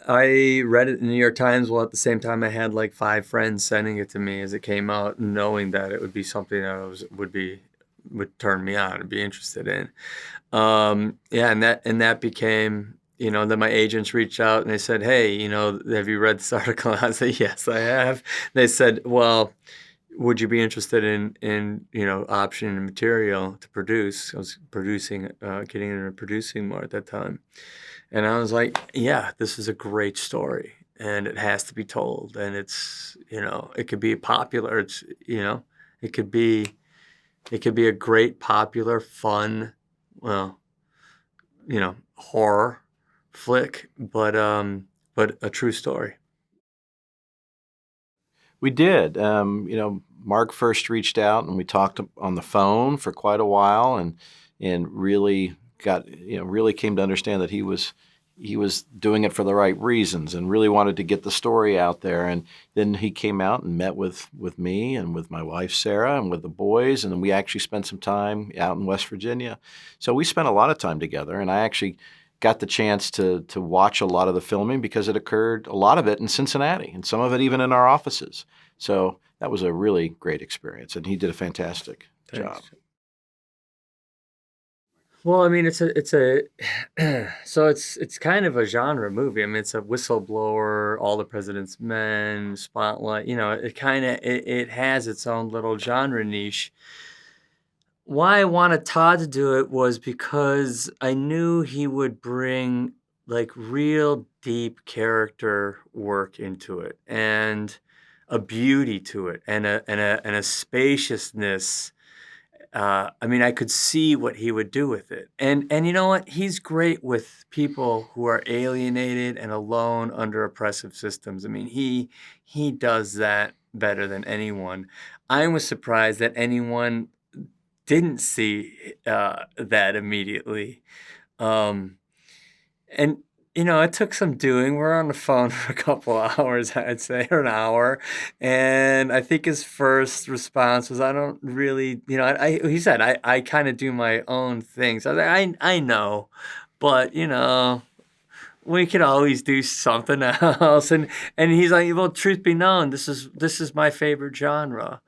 I read it in the New York Times. Well, at the same time, I had like 5 friends sending it to me as it came out, knowing that it would be something that would turn me on and be interested in. Yeah, and that became, then my agents reached out and they said, "Hey, have you read this article?" I said, "Yes, I have." They said, "Well, would you be interested in optioning material to produce?" I was getting into producing more at that time. And I was like, yeah, this is a great story and it has to be told. And it's, it could be popular. It could be a great, popular, fun, horror flick, but a true story. We did. Mark first reached out and we talked on the phone for quite a while and really really came to understand that he was doing it for the right reasons and really wanted to get the story out there. And then he came out and met with me and with my wife, Sarah, and with the boys. And then we actually spent some time out in West Virginia. So we spent a lot of time together. And I actually got the chance to watch a lot of the filming because it occurred, a lot of it in Cincinnati and some of it even in our offices. So that was a really great experience. And he did a fantastic job. Well, I mean, so it's kind of a genre movie. I mean, it's a whistleblower, All the President's Men, Spotlight. It has its own little genre niche. Why I wanted Todd to do it was because I knew he would bring like real deep character work into it and a beauty to it and a spaciousness. I could see what he would do with it. And you know what? He's great with people who are alienated and alone under oppressive systems. I mean, he does that better than anyone. I was surprised that anyone didn't see that immediately. And it took some doing. We're on the phone for a couple hours, I'd say, or an hour. And I think his first response was, "I don't really, he said, I kind of do my own things." I was like, I know, but, we could always do something else. And he's like, "Well, truth be known, this is my favorite genre."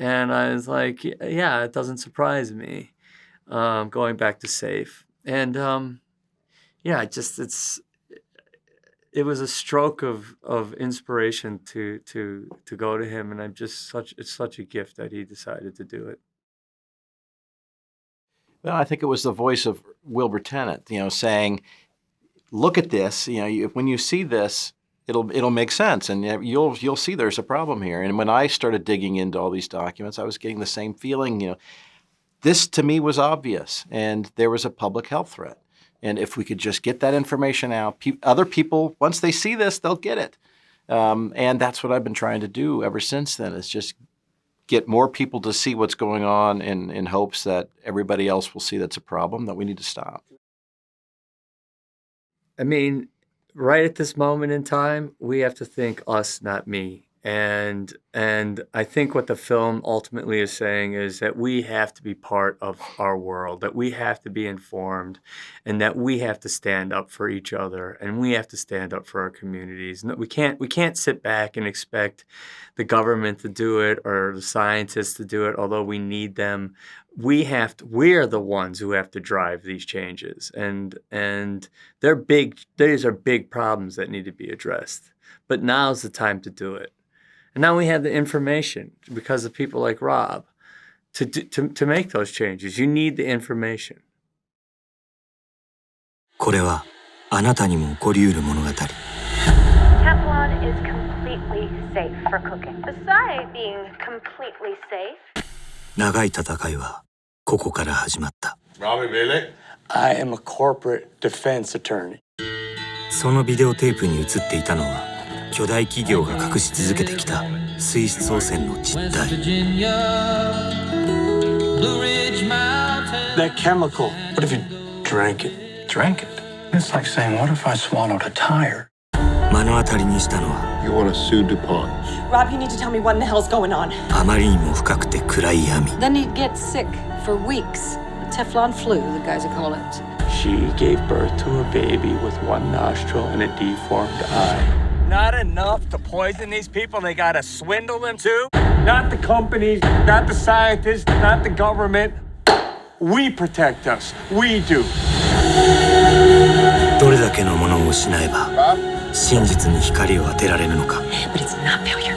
And I was like, yeah, it doesn't surprise me, going back to Safe. And, yeah, it was a stroke of inspiration to go to him, and it's such a gift that he decided to do it. Well, I think it was the voice of Wilbur Tennant, saying, "Look at this. When you see this, it'll make sense, and you'll see there's a problem here." And when I started digging into all these documents, I was getting the same feeling. This to me was obvious, and there was a public health threat. And if we could just get that information out, other people, once they see this, they'll get it. And that's what I've been trying to do ever since then, is just get more people to see what's going on in hopes that everybody else will see that's a problem that we need to stop. I mean, right at this moment in time, we have to think us, not me. And I think what the film ultimately is saying is that we have to be part of our world, that we have to be informed, and that we have to stand up for each other, and we have to stand up for our communities. No, we can't sit back and expect the government to do it or the scientists to do it, although we need them. We're the ones who have to drive these changes, and they're big. These are big problems that need to be addressed. But now's the time to do it. And now we have the information because of people like Rob to make those changes. You need the information. これはあなたにも起こりうる物語。Teflon is completely safe for cooking. Besides being completely safe. 長い戦いはここから始まった。Robbie Bailey. I am a corporate defense attorney. そのビデオテープに映っていたのは巨大企業が隠し続けてきた水質汚染の実態。That chemical. What if you drank it? Drank it? It's like saying, what if I swallowed a tire? 目の当たりにしたのは You want to sue DuPont? Rob, you need to tell me what the hell's going on. あまりにも深くて暗い闇。 Then he'd get sick for weeks. The Teflon flu, the guys would call it. She gave birth to a baby with one nostril and a deformed eye. Not enough to poison these people, they gotta swindle them too? Not the companies, not the scientists, not the government. We protect us. We do. どれだけのものを失えば真実に光を当てられるのか。 But it's not failure.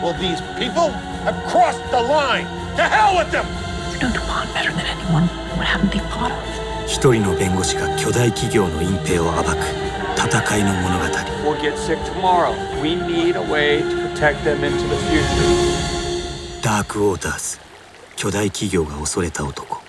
Well, these people have crossed the line. To hell with them! You know DuPont better than anyone. What haven't they thought of? 一人の弁護士が巨大企業の隠蔽を暴く戦いの物語。 We'll get sick tomorrow. We need a way to protect them into the future. ダークウォーターズ、巨大企業が恐れた男。